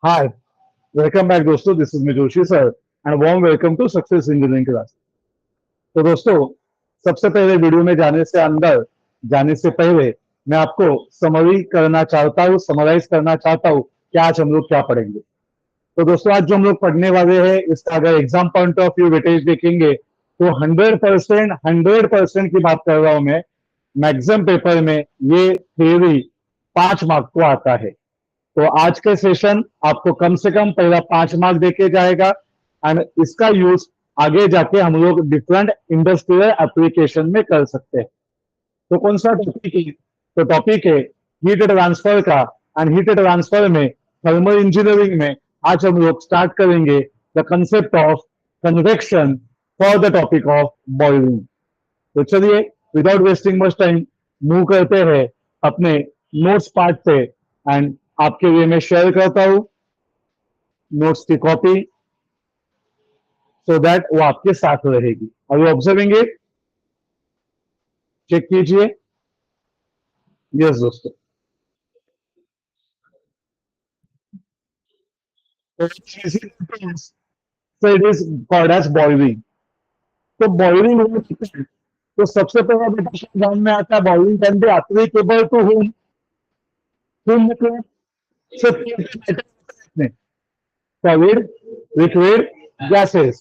हाय, welcome back दोस्तों। This is me Joshi sir and warm welcome to success engineering class. तो दोस्तों, सबसे पहले वीडियो में जाने से पहले मैं आपको समराइज करना चाहता हूँ कि आज हम लोग क्या पढ़ेंगे। तो दोस्तों, आज जो हम लोग पढ़ने वाले हैं, इसका अगर exam point of view weightage देखेंगे तो 100% की बात कर रहा हूं मैं। मैक्सिमम पेपर में ये थ्योरी 5 मार्क को आता है। तो आज के सेशन आपको कम से कम पहला 5 मार्क देके जाएगा एंड इसका यूज आगे जाके हम लोग डिफरेंट इंडस्ट्रियल एप्लीकेशन में कर सकते हैं। तो कौन सा टॉपिक है? तो टॉपिक है हीट ट्रांसफर का। एंड हीट ट्रांसफर में थर्मल इंजीनियरिंग में आज हम लोग स्टार्ट करेंगे the concept of convection for the topic of boiling. तो चलिए, without wasting much time move करते हैं अपने नोट्स पार्ट पे। एंड आपके लिए मैं शेयर करता हूं नोट्स की कॉपी, सो दैट वो आपके साथ रहेगी। और यू ऑब्जर्विंग इट? चेक कीजिए। यस दोस्तों, so it is called as boiling। तो बॉइलिंग तो सबसे पहले बेटा ध्यान में आता है boiling can be applicable to whom मतलब सॉलिड, लिक्विड, गैसेस।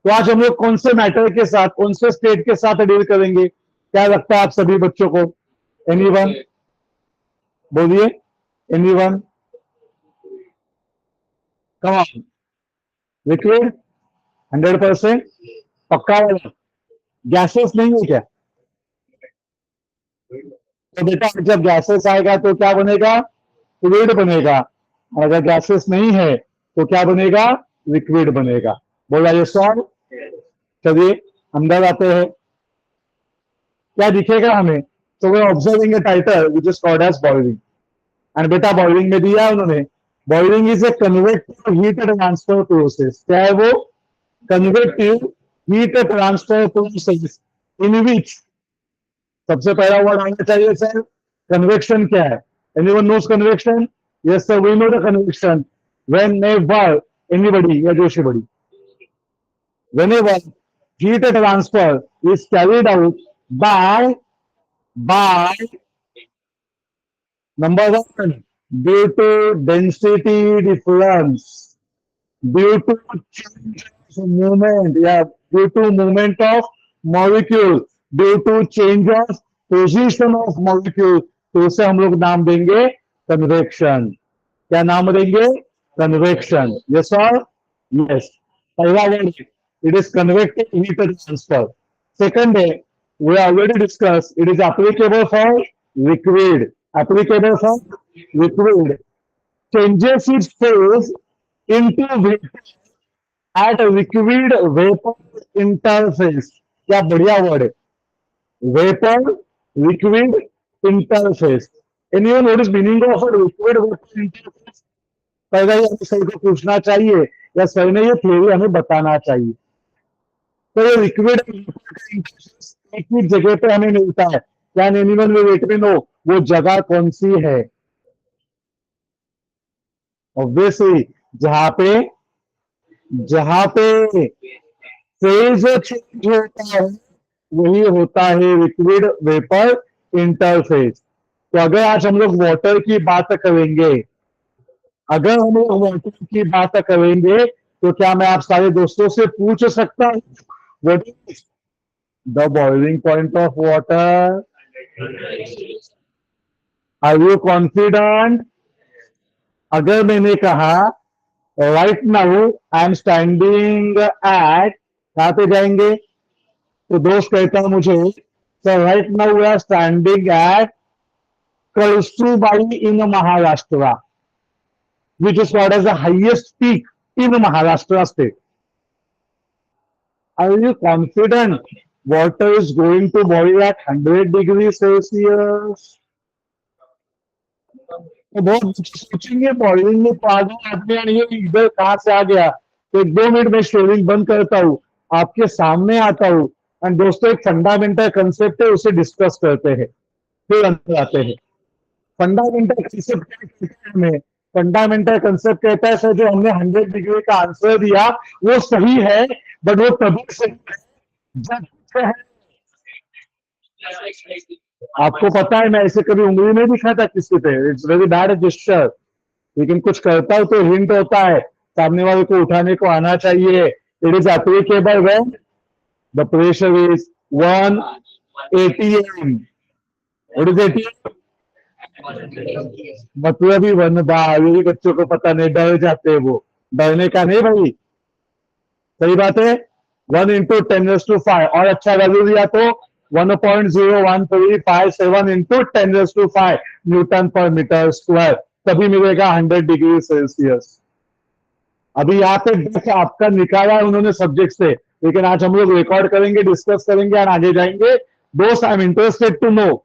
तो आज हम लोग कौन से मैटर के साथ, कौन से स्टेट के साथ डील करेंगे? क्या लगता है आप सभी बच्चों को? एनीवन बोलिए, एनीवन, कम ऑन। लिक्विड 100% पक्का वाला? गैसेस नहीं है क्या? तो बेटा जब गैसेस आएगा तो क्या बनेगा? फ्लूइड बनेगा। और अगर गैसेस नहीं है तो क्या बनेगा? लिक्विड बनेगा। बोला ये सॉल्व। चलिए अंदर आते हैं, क्या दिखेगा हमें? तो we observing a title which is called as boiling. And बेटा बॉइलिंग में दिया है उन्होंने, boiling is a convective heat transfer process. क्या है वो? Convective heat transfer process in which, सबसे पहला वर्ड आना चाहिए सर, कन्वेक्शन क्या है? Anyone knows convection? Yes sir, we know the convection. whenever anybody या जोशी बड़ी, whenever heat transfer is carried out by number one, due to density difference, due to change of movement, yeah, due to movement of molecule, due to change of position of molecule, तो उसे हम लोग नाम देंगे convection. क्या नाम देंगे? Convection. Yes और यस। पहला word, it is convective heat transfer. Second है, we already discussed, it is applicable for liquid, applicable for liquid, changes its phase into vapor at liquid vapor interface। क्या बढ़िया word है, vapour liquid interface. Anyone what is meaning of liquid vapour interface? पहले ही हमें sir को पूछना चाहिए या sir ने ये थ्योरी हमें बताना चाहिए। तो ये लिक्विड एक ही जगह पे हमें मिलता है। Can anyone will let me know वो जगह कौन सी है? ऑब्वियसली जहां पे फेज चेंज होता है वही होता है लिक्विड वेपर इंटरफेस। तो अगर आज हम लोग वाटर की बात करेंगे, अगर हम लोग वाटर की बात करेंगे तो क्या मैं आप सारे दोस्तों से पूछ सकता हूँ what is the boiling point of water? Are you confident? अगर मैंने कहा right now I am standing at, कहां पे जाएंगे? तो दोस्त कहता है मुझे sir right now we are standing at Kalsubai in Maharashtra, which is called as the highest peak in Maharashtra state. Are you confident water is going to boil at 100 degrees Celsius? तो बहुत सोचेंगे बॉइलिंग में पागल आदमी ये इधर कहां से आ गया। तो 1-2 मिनट में शेयरिंग बंद करता हूँ, आपके सामने आता हूँ एंड दोस्तों एक फंडामेंटल कंसेप्ट है, उसे डिस्कस करते हैं, फिर अंदर आते हैं। फंडामेंटल कंसेप्ट क्या कहते हैं हमें? फंडामेंटल कंसेप्ट कहता है सर जो हमने 100 डिग्री का आंसर दिया वो सही है, बट वो तभी सही है जब है। आपको पता है मैं ऐसे कभी उंगली नहीं दिखाता किसी पे, इट्स वेरी बैड जेस्चर, लेकिन कुछ करता हूं तो हिंट होता है, सामने वाले को उठाने को आना चाहिए। It is applicable when the pressure is 1 atm। What is ATM? मतलब ही वन बार, यही बच्चों को पता नहीं, डर जाते हैं वो, डरने का नहीं भाई, सही बात है। 1 × 10⁵ और अच्छा वैल्यू दिया तो 1.0135 × 10⁵ न्यूटन पर मीटर स्क्वायर, तभी मिलेगा 100 डिग्री सेल्सियस। अभी यहाँ पे बस आपका निकाला है उन्होंने सब्जेक्ट से, लेकिन आज हम लोग रिकॉर्ड करेंगे, डिस्कस करेंगे और आगे जाएंगे। दोस्त, I am interested to know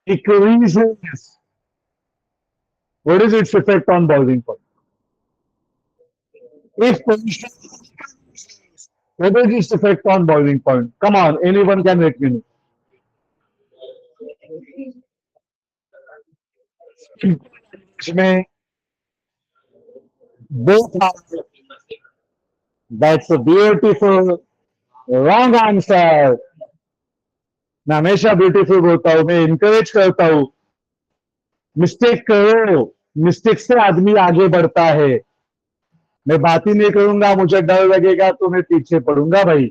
increases, what is its effect on boiling point? If position, what is its effect on boiling point? Come on, anyone can let me know. इसमें both are, that's a beautiful wrong answer। मैं हमेशा beautiful बोलता हूं, मैं encourage करता हूं, mistake करो, mistake से आदमी आगे बढ़ता है। मैं बात ही नहीं करूंगा, मुझे डर लगेगा तो मैं पीछे पडूंगा भाई।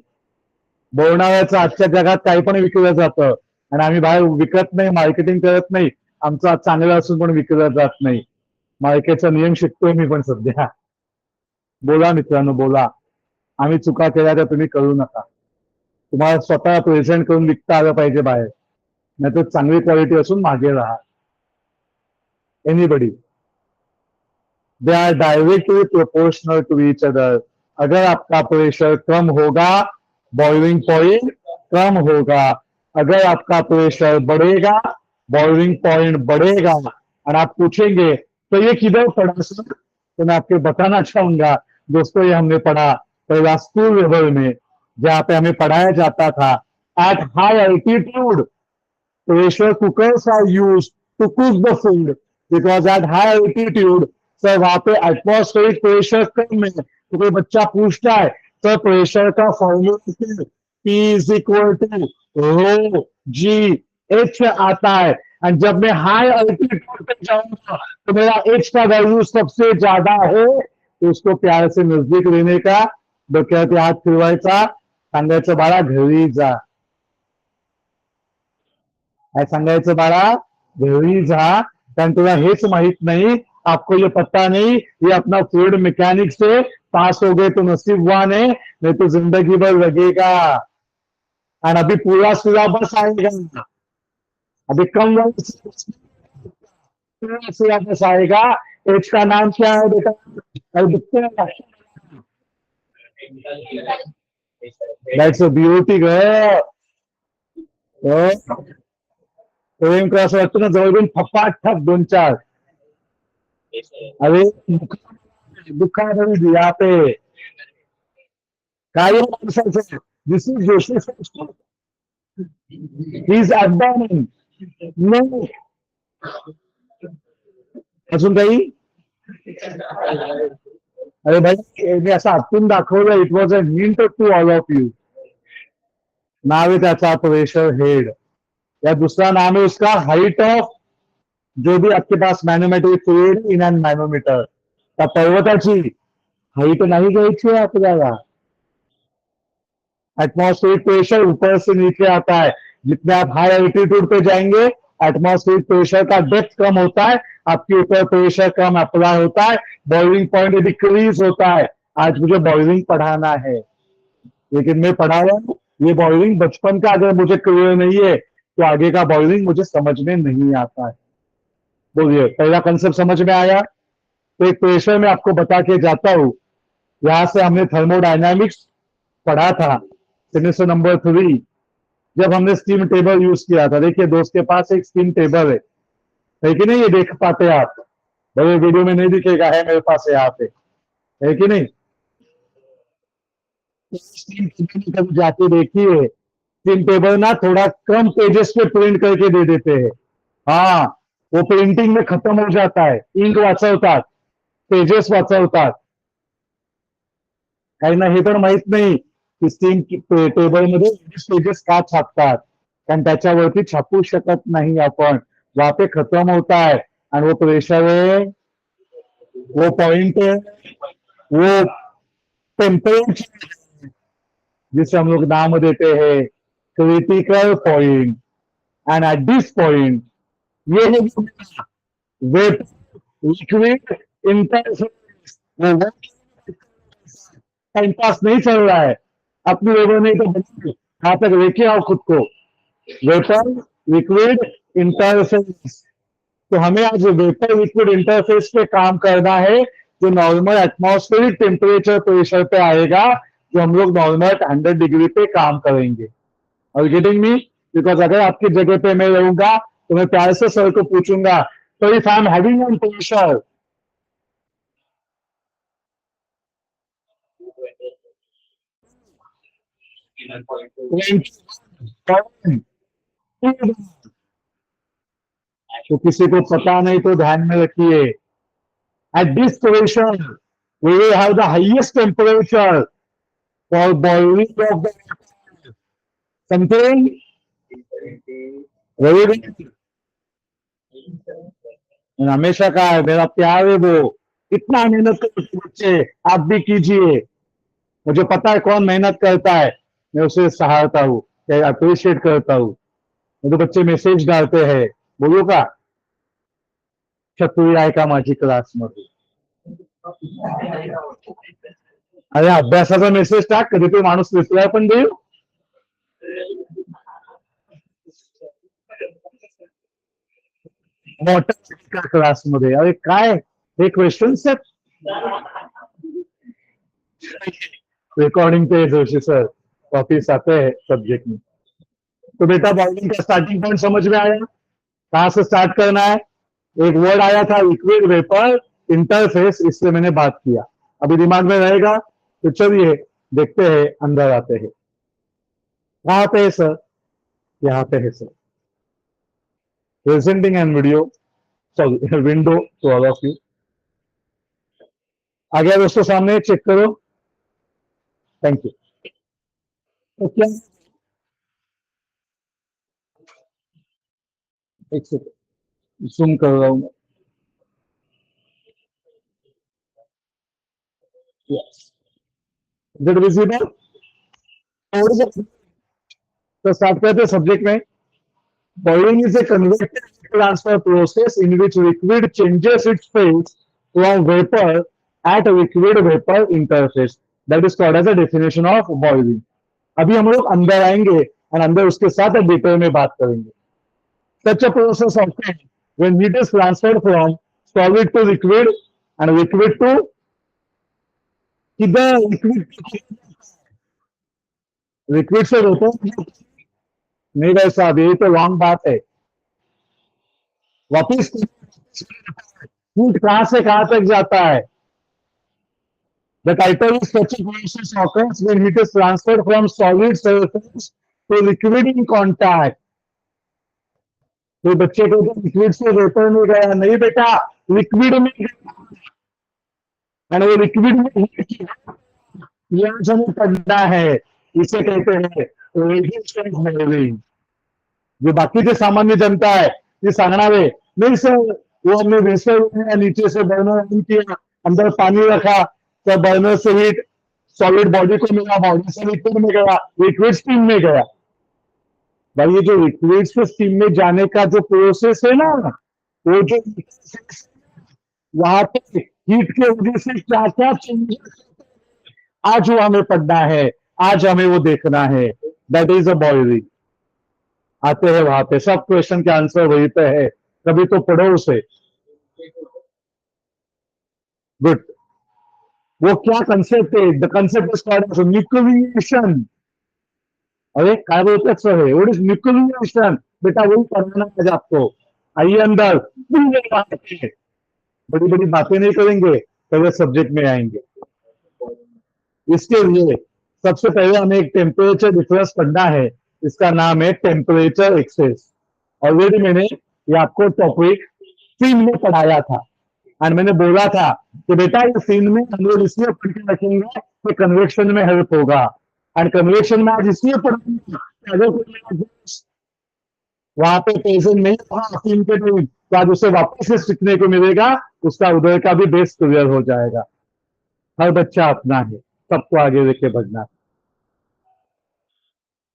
बोलणाऱ्याचं आजच्या जगात काही पण विकलं जातं आणि आम्ही बाहेर विकत नाही, मार्केटिंग करत नाही, आमचं आज चांगलं असून पण विकलं जात नाही। मार्केटचा नियम शिकतोय मी पण सध्या। बोला मित्रांनो, बोला, आम्ही चुका केल्या तर तुम्ही करू नका, तुम्हाला स्वतः प्रेझेंट करून विकता आलं पाहिजे बाहेर, नाही तर चांगली क्वालिटी असून मागे राहा। Anybody, they are directly proportional to each other. अगर आपका प्रेशर कम होगा, बॉइलिंग पॉइंट कम होगा, अगर आपका प्रेशर बढ़ेगा, बॉइलिंग पॉइंट बढ़ेगा। और आप पूछेंगे तो ये किधर पढ़ा सर, तो मैं आपको बताना चाहूंगा दोस्तों, ये हमने पढ़ा पहला स्कूल लेवल में, जहां पे हमें पढ़ाया जाता था at high altitude pressure cookers are used to cook the food, because at high altitude sir वहां पे एटमॉस्फेरिक प्रेशर कम है। तो कोई बच्चा पूछता है सर प्रेशर का formula P is equal to rho g h आता है, और जब मैं हाई अल्टीट्यूड पे जाऊंगा तो मेरा एच का वैल्यू सबसे ज्यादा है, तो उसको प्यार से नजदीक लेने का, डोक्यात हात फिरवायचा, सांगायचं बाळा घरी जा, काय सांगायचं बाळा घरी जा, कारण तुला हेच माहित नहीं, आपको ये पता नहीं, ये अपना फ्लूइड मैकेनिक से पास हो गए तो नसीबवान है, नहीं तो जिंदगी भर लगेगा। और अभी पूरा सिलेबस आएगा, अभी कम पूरा सिलेबस आएगा। एच का नाम क्या है बेटा? That's a beauty girl. प्रेम का असं वाटतं ना जवळून फपाट ठप 2-4, अरे दुखा नहीं यहाँ पे काय this is Joshi, is abdomen, no अजून काही? अरे भाई मी असं आतून दाखवलं, it was a hint to all of you. नाव आहे त्याचा प्रेशर हेड, या दूसरा नाम है उसका हाइट ऑफ, जो भी आपके पास manometric fluid in an manometer, त्या पर्वताची हाइट नाही घ्यायची आहे आपल्याला। एटमॉस्फेरिक प्रेशर ऊपर से नीचे आता है, जितने आप हाई एल्टीट्यूड पे जाएंगे एटमॉस्फेरिक प्रेशर का डेप्थ कम होता है, आपके ऊपर प्रेशर कम अप्लाई होता है, बॉइलिंग पॉइंट डिक्रीज होता है। आज मुझे बॉइलिंग पढ़ाना है, लेकिन मैं पढ़ा रहा हूं, ये बॉइलिंग बचपन का अगर मुझे क्लियर नहीं है तो आगे का बॉइलिंग मुझे समझ में नहीं आता है। बोलिए, पहला कंसेप्ट समझ में आया? तो एक प्रेशर में आपको बता के जाता हूं, यहां से हमने थर्मोडायनामिक्स पढ़ा था सेमेस्टर नंबर 3, जब हमने स्टीम टेबल यूज किया था। देखिए दोस्त के पास एक स्टीम टेबल है कि नहीं? ये देख पाते आप? भाई वीडियो में नहीं दिखेगा, है मेरे पास यहाँ पे, है कि नहीं? स्टीम टेबल कभी जाके देखिए, स्टीम टेबल ना थोड़ा कम पेजेस पे प्रिंट करके दे देते हैं, हाँ, वो प्रिंटिंग में खत्म हो जाता है, इंक वाचवतात, पेजेस वाचवतात. काहींना हे पण माहित नाही की स्टीम टेबलमध्ये पेजेस का छापतात, कारण त्याच्यावरती छापू शकत नहीं अपन, वहां पे खत्म होता है. और वो प्रेशर है, वो पॉइंट है, वो टेम्परेचर जिसे हम लोग नाम देते हैं critical point. And at this point ये है वेट लिक्विड इंटरफेस. वो टाइम पास नहीं चल रहा है, अपनी लोगों ने तो यहाँ तक लेके आओ खुद को. Vapour liquid interface. तो हमें आज वेपर लिक्विड इंटरफेस पे काम करना है, जो नॉर्मल एटमॉस्फेरिक टेम्परेचर प्रेशर पे आएगा, जो हम लोग नॉर्मल 100 डिग्री पे काम करेंगे. और गेटिंग मी? बिकॉज अगर आपकी जगह पे मैं रहूंगा तो मैं प्यार से सर को पूछूंगा, तो if I am having on pressure 20, तो किसी को पता नहीं तो ध्यान में रखिए, at this pressure we will have the highest temperature for boiling of the something very good. हमेशा का है, मेरा प्यार है वो. इतना मेहनत करते बच्चे, आप भी कीजिए. मुझे पता है कौन मेहनत करता है, मैं उसे सहारता हूँ, अप्रिशिएट करता हूँ. मुझे बच्चे मैसेज डालते हैं, बोलो का छत्री आहे का माझी क्लासमध्ये. अरे अभ्यासाचा मेसेज टाक, कधी तो माणूस रिप्लाय पण देईल. मोठ्या क्लासमध्ये अरे काय हे क्वेश्चन्स आहेत. रिकॉर्डिंग पे जोशी सर वापिस आते हैं सब्जेक्ट में. तो बेटा बॉइलिंग का स्टार्टिंग पॉइंट समझ में आया, कहां से स्टार्ट करना है. एक वर्ड आया था लिक्विड वेपर इंटरफेस, इससे मैंने बात किया, अभी दिमाग में रहेगा. तो चलिए देखते हैं, अंदर आते हैं. कहां पे है सर? यहाँ पे है sir. Presenting and video, sorry window to all of you. आ गया दोस्तों सामने, चेक करो. Thank you. तो क्या, एक सेकंड जूम कर रहा हूं मैं. Yes, is it visible? तो स्टार्ट करते हैं सब्जेक्ट में. Boiling is a convective transfer process in which liquid changes its phase from vapor at a liquid-vapor interface. That is called as a definition of boiling. अभी हम लोग अंदर आएंगे और अंदर उसके साथ डिटेल में बात करेंगे. Such a process occurs when heat is transferred from solid to liquid and liquid to किधर लिक्विड से वेपर. नहीं भाई साहब, यही तो लॉन्ग बात है. वापिस हीट कहां से कहां तक जाता है. The title is such a process occurs when heat is transferred from solid surface to liquid in contact. तो बच्चे को तो लिक्विड से वेपर में गया नहीं बेटा, लिक्विड में गया. और वो लिक्विड में यह हमें पढ़ना है, इसे कहते हैं रेजिस्टेंस मेजरिंग. जो बाकीचे सामान्य जनता है ये सांगणार है, नहीं सर वो हमने वेसल नीचे से बर्नर ऑन किया, अंदर पानी रखा, तो बर्नर से हीट सॉलिड बॉडी को मिला, बॉडी से लिक्विड में गया, लिक्विड स्टीम में गया. भाई ये जो लिक्विड से स्टीम में जाने का जो प्रोसेस है ना, वो जो वहां पे हीट के वजह से क्या क्या चेंजेस, आज वो हमें पढ़ना है, आज हमें वो देखना है. That is a boiling. आते हैं वहां पे, सब क्वेश्चन के आंसर वहीं पे है, कभी तो पढ़ो उसे. गुड. वो क्या कंसेप्ट है? The concept is called nucleation. अरे काय बोलतात सर, व्हाट इज न्यूक्लिएशन? बेटा वही पढ़ना है आज आपको. आइए अंदर, बड़ी बड़ी बातें नहीं करेंगे, पहले सब्जेक्ट में आएंगे. इसके लिए सबसे पहले हमें एक टेम्परेचर डिफरेंस पढ़ना है, इसका नाम है टेम्परेचर एक्सेस. ऑलरेडी मैंने ये आपको टॉपिक सीन में पढ़ाया था और मैंने बोला था कि बेटा ये सीन में हम लोग इसलिए पढ़ के रखेंगे कि कन्वेक्शन में हेल्प होगा, और कन्वेक्शन में आज इसलिए पढ़ेंगे अगर कोई मेरा दोस्त वहां पे प्रेजेंट नहीं होगा सीन के टाइम तो आज उसे वापस से सीखने को मिलेगा, उसका उधर का भी बेस क्लियर हो जाएगा। हर बच्चा अपना है, सबको आगे लेके बढ़ना है।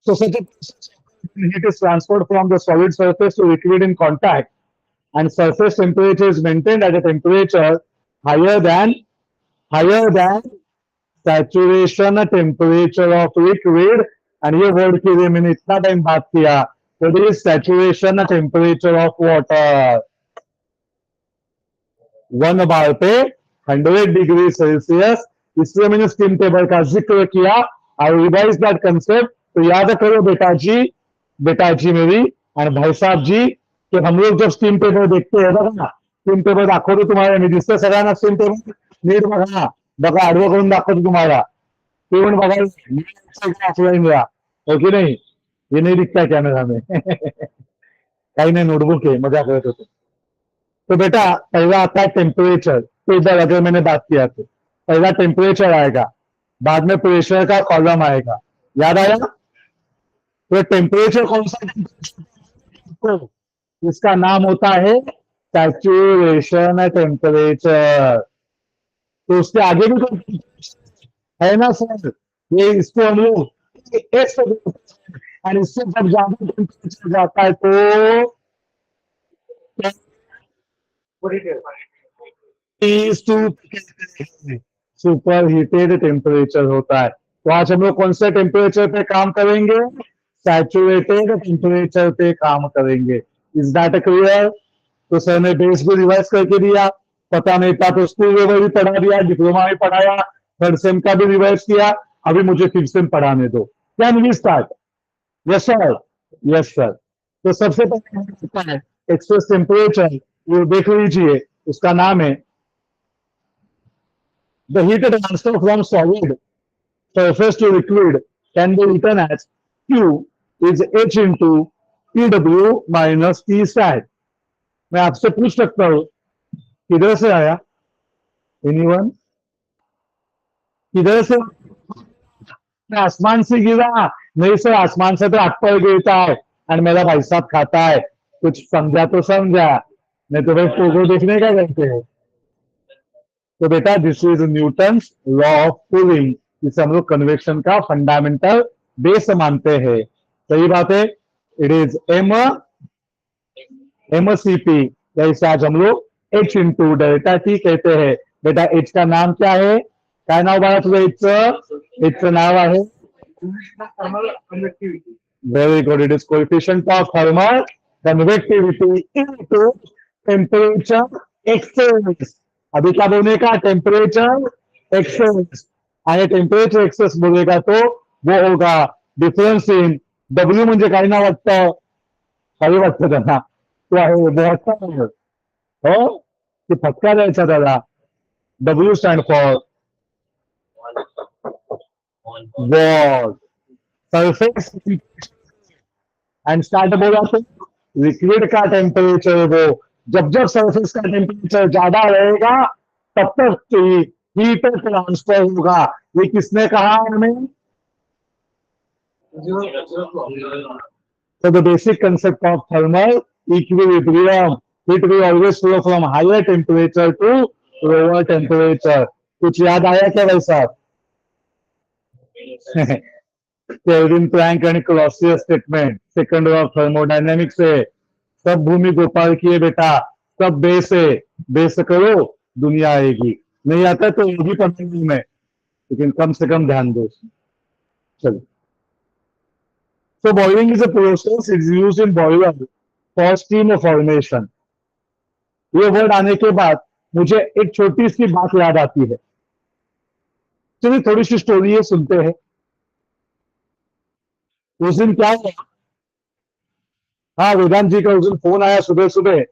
So such a process when heat is transferred from the solid surface to liquid in contact, and surface temperature is maintained at a temperature higher than higher than saturation temperature of liquid, and ये word के लिए मैंने इतना time बात किया, that is saturation temperature of water 1 बार पे 100 degree Celsius. इसलिए मैंने स्टीम टेबल का जिक्र किया और रिवाइज दैट कंसेप्ट। तो याद करो बेटा जी मेरी और भाई साहब जी कि हम लोग जब स्टीम टेबल देखते हैं बघा, स्टीम टेबल दाखवतो तुम्हाला मी, दिसतं सगळ्यांना स्टीम टेबल? नीट बघा बघा, आडवं करून दाखवतो तुम्हाला, ते पण बघायला ऑफलाईनला, हो की नहीं? ये नहीं दिखता कैमरा में काही नहीं, नोटबुक है, मजा करत होतो। तो बेटा पहला आता है टेम्परेचर, तो इधर अगर मैंने बात किया तो पहला टेम्परेचर आएगा, बाद में प्रेशर का कॉलम आएगा, याद आया? तो टेम्परेचर कौन सा टेम्परेचर? इसका नाम होता है सैचुरेशन टेम्परेचर। तो उसके आगे भी कोई है ना सर? ये इसको हम लोग एक्स और इससे जब ज्यादा टेम्परेचर जाता है तो सुपर हीटेड टेम्परेचर होता है। तो आज हम लोग कौन से टेम्परेचर पे काम करेंगे? सैचुरेटेड टेम्परेचर पे काम करेंगे। Is that clear? तो सर ने बेस भी रिवाइज करके दिया, पता नहीं था तो स्कूल लेवल भी पढ़ा दिया, डिप्लोमा भी पढ़ाया, थर्ड सेम का भी रिवाइज किया, अभी मुझे फिफ्थ सेम पढ़ाने दो। Can we start? Yes sir, yes sir. तो सबसे पहले होता है एक्सप्रेस टेम्परेचर, वो देख लीजिए, उसका नाम है the heat transfer from solid surface to liquid can be written as Q is H into PW minus T sat। मैं आपसे पूछ सकता हूं किधर से आया? एनीवन? किधर से? आसमान से गिरा? नहीं सर, आसमान से तो एप्पल गिरता है और मेरा भाई साहब खाता है। कुछ समझा तो समझा, नहीं तो भाई फोटो देखने का कहते हैं। तो बेटा this is Newton law of cooling, इसे हम लोग कन्वेक्शन का फंडामेंटल बेस मानते हैं। सही बात है। इट इज एमसीपी, जैसे आज हम लोग एच इंटू डेल्टा टी कहते हैं। बेटा एच का नाम क्या है? काय नाव बाळा तुझं? एचचं नाव आहे very good, it is coefficient of thermal convectivity into temperature excess. अभी क्या बोलने का? Temperature excess. आणि टेम्परेचर एक्सेस बोलेगा तो वो होगा डिफरन्स इन डब्ल्यू, म्हणजे काही ना वाटतं, काही वाटतं त्यांना, तो आहे वॉटर, हो की फटका द्यायचा त्याला। W stand for wall, surface and start बोला तो लिक्विड का टेम्परेचर वो जब जब सरफेस का टेम्परेचर ज्यादा रहेगा तब तक हीट ट्रांसफर होगा। ये किसने कहा हमें? So the basic concept of thermal equilibrium, heat will always flow from higher temperature to lower temperature। कुछ याद आया क्या भाई साहब? Kelvin Planck and Clausius statement, second law of thermodynamics है। सब भूमि गोपाल की है बेटा, सब बेस है, बेस करो दुनिया आएगी। नहीं आता तो होगी पढ़ने में, लेकिन कम से कम ध्यान दो। चलो, so boiling is a process, it is used in boiler for steam formation। ये वर्ड आने के बाद मुझे एक छोटी सी बात याद आती है। चलिए थोड़ी सी स्टोरी है, सुनते हैं। उस दिन क्या हुआ? हाँ, वेदांत जी का उस दिन फोन आया सुबह सुबह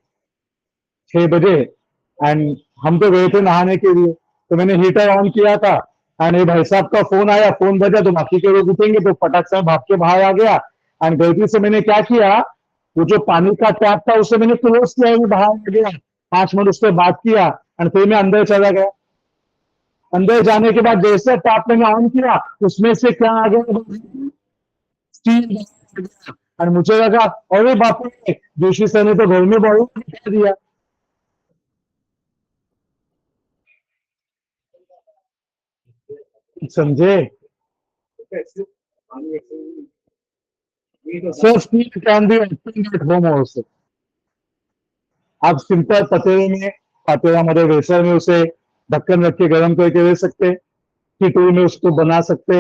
6 बजे, एंड हम तो गए थे नहाने के लिए, तो मैंने हीटर ऑन किया था एंड ये भाई साहब का फोन आया, फोन बजा तो बाकी के लोग उठेंगे तो फटाक से भाग के बाहर आ गया। एंड गलती से मैंने क्या किया, वो जो पानी का टैप था उसे मैंने क्लोज किया, वो बाहर आ गया, 5 मिनट उससे बात किया और फिर मैं अंदर चला गया। अंदर जाने के बाद जैसे टैप मैंने ऑन किया, उसमें से क्या आ गया, स्टीम आ गया। और मुझे लगा अरे बाप रे, जोशी सर ने तो घर में बॉयल कर दिया। समझे? Sir steam can be open at home also. आप सिंपल पतेले में, पतेला वेसर में उसे ढक्कन रख के गर्म करके दे सकते, हीटर में उसको बना सकते।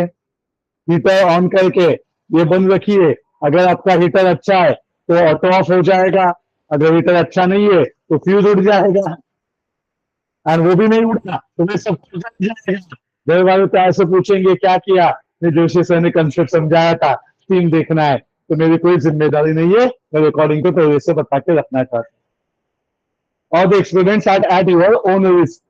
हीटर ऑन करके ये बंद रखिए, अगर आपका हीटर अच्छा है तो ऑटो ऑफ हो जाएगा, अगर हीटर अच्छा नहीं है तो फ्यूज उड़ जाएगा, और वो भी नहीं उड़ना तो मैं सब कुछ जल जाएगा। घर वाले प्यार से पूछेंगे क्या किया, मैं जोशी सर ने कंसेप्ट समझाया था, स्टीम देखना है, तो मेरी कोई जिम्मेदारी नहीं है, मैं रिकॉर्डिंग को पहले से बता के रखना चाहता हूँ। और the experiments at your own risk.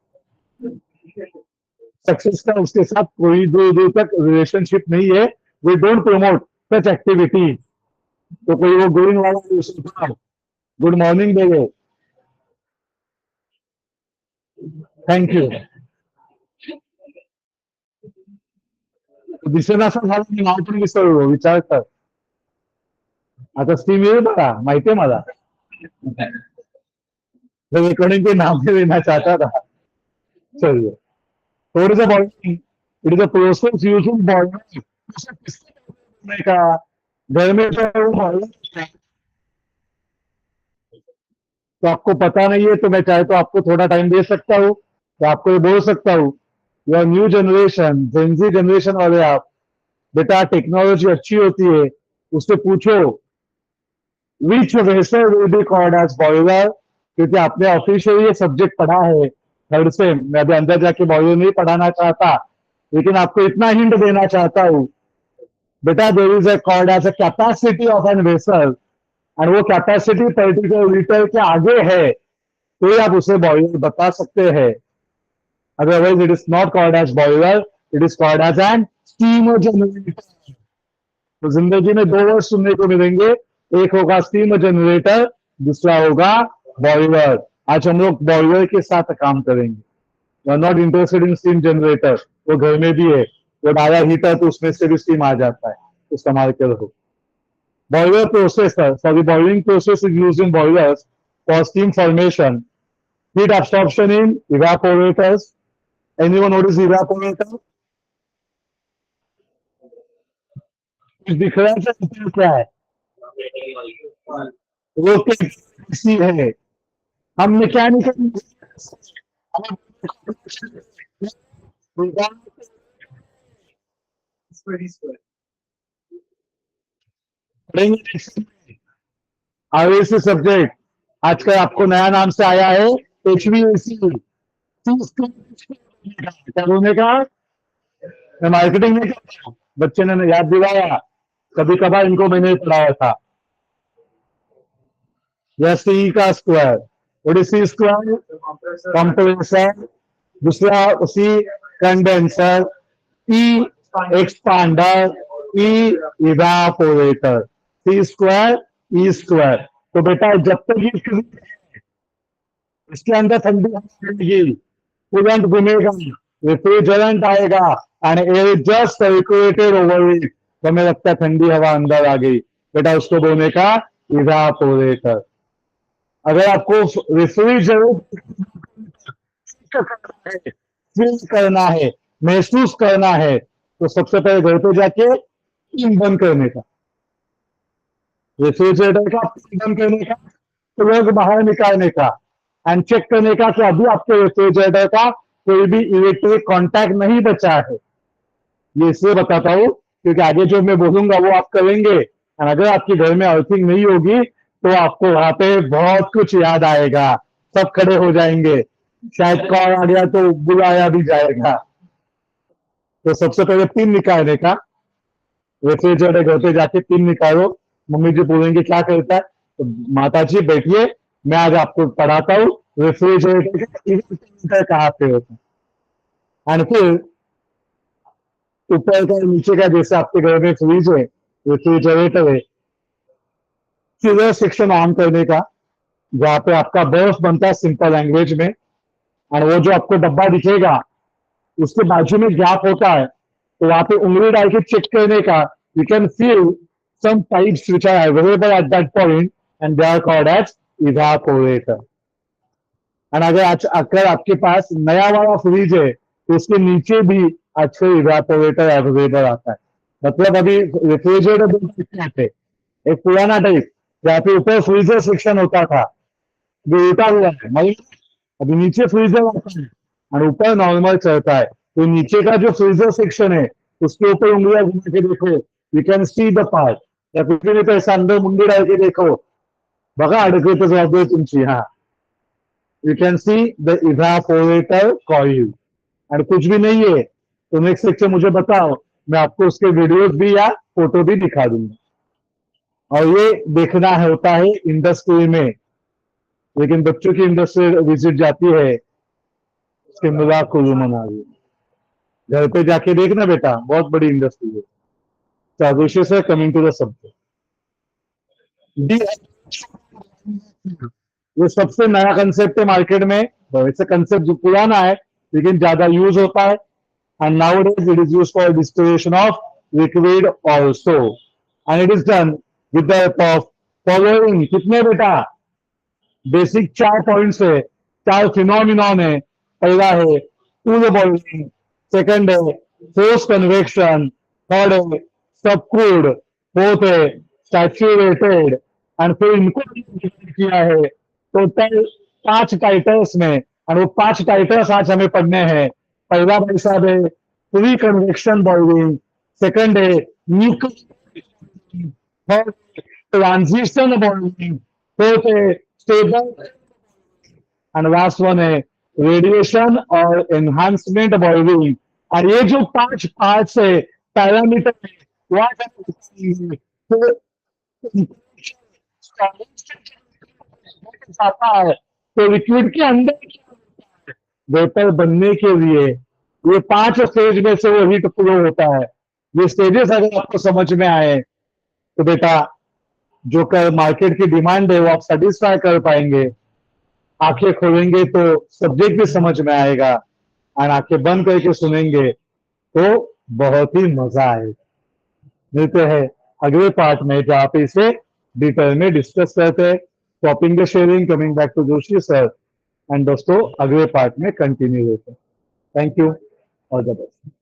Success का उसके साथ कोई दूर दूर तक रिलेशनशिप नहीं है। We don't promote such activity. तो कोई वो गोइंग वाला, गुड मॉर्निंग देवे, थैंक यू। दिसेनासा झाला मी नाव पण विसरलो, विचार कर. आता स्टीम येईल बघा, माहितीये मला. मैं रिकॉर्डिंग के नाम से लेना चाहता था। चलिए, थोड़ी सा bowling, it is a process using bowling का। घर में तो बॉलिंग, तो आपको पता नहीं है, तो मैं चाहे तो आपको थोड़ा टाइम दे सकता हूँ, तो आपको ये बोल सकता हूँ, यह न्यू जनरेशन, जेंजी जनरेशन वाले आप, बेटा टेक्नोलॉजी अच्छी होती है, उससे पूछो which vessel will be called as boiler, क्योंकि आपने ऑफिशियली ये सब्जेक्ट पढ़ा है थर्ड से। मैं अभी अंदर जाके बॉयलर नहीं पढ़ाना चाहता, लेकिन आपको इतना हिंट देना चाहता हूँ, बेटा there is a called as a capacity of an vessel, और वो कैपेसिटी पर्टिकुलर लीटर के आगे है, तो ही आप उसे बॉयलर बता सकते हैं। Otherwise it is not called as boiler, it is called as an steam generator. तो जिंदगी में दो वर्ड सुनने को मिलेंगे, एक होगा स्टीम जनरेटर, दूसरा होगा बॉयलर। आज हम लोग बॉयलर के साथ काम करेंगे। You are not interested in steam generator, वो घर में भी है, वो डाला हीटर तो उसमें से भी स्टीम आ जाता है, तो संभाल के रहो। Boiler processor, sorry, boiling process is used in boilers for steam formation, heat absorption in evaporators. Anyone notice evaporator? कुछ दिख रहा है सर, क्या है? वो कैसी है? हम मैकेनिकल पढ़ेंगे। आगे से सब्जेक्ट आजकल आपको नया नाम से आया है, HVAC। क्या बोलने का? मैं मार्केटिंग में क्या, बच्चे ने याद दिलाया, कभी कभार इनको मैंने पढ़ाया था। यह सी का square, what is C square? Compressor, दूसरा C condenser, E expander, E evaporator, C square, E square. तो बेटा जब तक ये इसके अंदर ठंडी हवा रहेगी, कूलेंट घूमेगा, रेफ्रिजरेंट आएगा, and air just circulated over it, तो हमें लगता है ठंडी हवा अंदर आ गई, बेटा उसको बोलने का इवापोरेटर। अगर आपको रेफ्रिजरेट फील करना है, महसूस करना है, तो सबसे पहले घर पे जाके पिन बंद करने का, रेफ्रिजरेटर का पिन बंद करने का, प्लग बाहर निकालने का, एंड चेक करने का कि अभी आपके रेफ्रिजरेटर का कोई भी इलेक्ट्रिक कांटेक्ट नहीं बचा है। ये इसलिए बताता हूँ क्योंकि आगे जो मैं बोलूंगा वो आप करेंगे, और अगर आपके घर में अर्थिंग नहीं होगी तो आपको वहां पे बहुत कुछ याद आएगा, सब खड़े हो जाएंगे, शायद कॉल आ गया तो बुलाया भी जाएगा। तो सबसे पहले पिन निकालने का, रेफ्रिजरेटर घर पे जाके पिन निकालो, मम्मी जी बोलेंगे क्या करता है, तो माता जी बैठिए, मैं आज आपको पढ़ाता हूँ रेफ्रिजरेटर कहाँ पे होता है। एंड फिर ऊपर का नीचे का, जैसे आपके घर में फ्रिज है, रेफ्रिजरेटर है, मॉलिक्यूलर सेक्शन ऑन करने का, जहां पे आपका बर्फ बनता है सिंपल लैंग्वेज में, और वो जो आपको डब्बा दिखेगा उसके बाजू में गैप होता है, तो वहां पे उंगली डाल के चेक करने का, you can feel some pipes which are available at that point and they are called as evaporator. And अगर आपके पास नया वाला फ्रिज है तो उसके नीचे भी आजकल इवेपोरेटर अवेलेबल आता है। मतलब अभी रेफ्रिजरेटर दो टाइप थे, एक पुराना टाइप जहाँ पे ऊपर फ्रीजर सेक्शन होता था, जो उल्टा हुआ है, मतलब अभी नीचे फ्रीजर आता है और ऊपर नॉर्मल चलता है। तो नीचे का जो फ्रीजर सेक्शन है उसके ऊपर उंगलियां घुमा के देखो, you can see the part, या कुछ भी नहीं तो ऐसा अंदर मुंडी डाल के देखो, बघा अडकले तर जबाबदारी तुमची। हाँ, you can see the evaporator coil. और कुछ भी नहीं है तो नेक्स्ट लेक्चर मुझे बताओ, मैं आपको उसके वीडियोस भी या फोटो भी दिखा दूंगा। और ये देखना है होता है इंडस्ट्री में, लेकिन बच्चों की इंडस्ट्री विजिट जाती है शिमला कुल्लू मनाली, घर पे जाके देखना बेटा, बहुत बड़ी इंडस्ट्री है। विशेष है कमिंग टू द सब्जेक्ट, ये सबसे नया कंसेप्ट है मार्केट में। वैसे कंसेप्ट जो पुराना है लेकिन ज्यादा यूज होता है, and nowadays it is used for distillation of liquid also, and it is done with the help of following कितने बेटा बेसिक 4 पॉइंट्स है, 4 फिनोमिनॉन है। पहला है कूल बॉइलिंग, सेकंड है फोर्स कन्वेक्शन, थर्ड है सबकूल्ड, फोर्थ है सैचुरेटेड, एंड फिर इनको किया है टोटल 5 टाइटल्स में, और वो 5 टाइटल्स आज हमें पढ़ने हैं। पहला भाई साहब है प्री कन्वेक्शन बॉइलिंग, सेकंड है nuclear, third transition boiling, fourth है स्टेबल, एंड लास्ट वन है रेडिएशन और एनहांसमेंट बॉइलिंग। और ये जो 5 पार्ट्स है, पैरामीटर है, तो आता है तो लिक्विड के अंदर वेपर बनने के लिए ये 5 स्टेज में से वो हीट फ्लो होता है। ये स्टेजेस अगर आपको समझ में आए तो बेटा जो कर मार्केट की डिमांड है वो आप सेटिस्फाई कर पाएंगे। आंखें खोलेंगे तो सब्जेक्ट भी समझ में आएगा, और आंखें बंद करके सुनेंगे तो बहुत ही मजा आएगा। मिलते हैं अगले पार्ट में जहाँ पे इसे डिटेल में डिस्कस करते हैं। Topping the sharing coming back to Joshi sir, and दोस्तों अगले पार्ट में कंटिन्यू होते हैं। Thank you, all the best.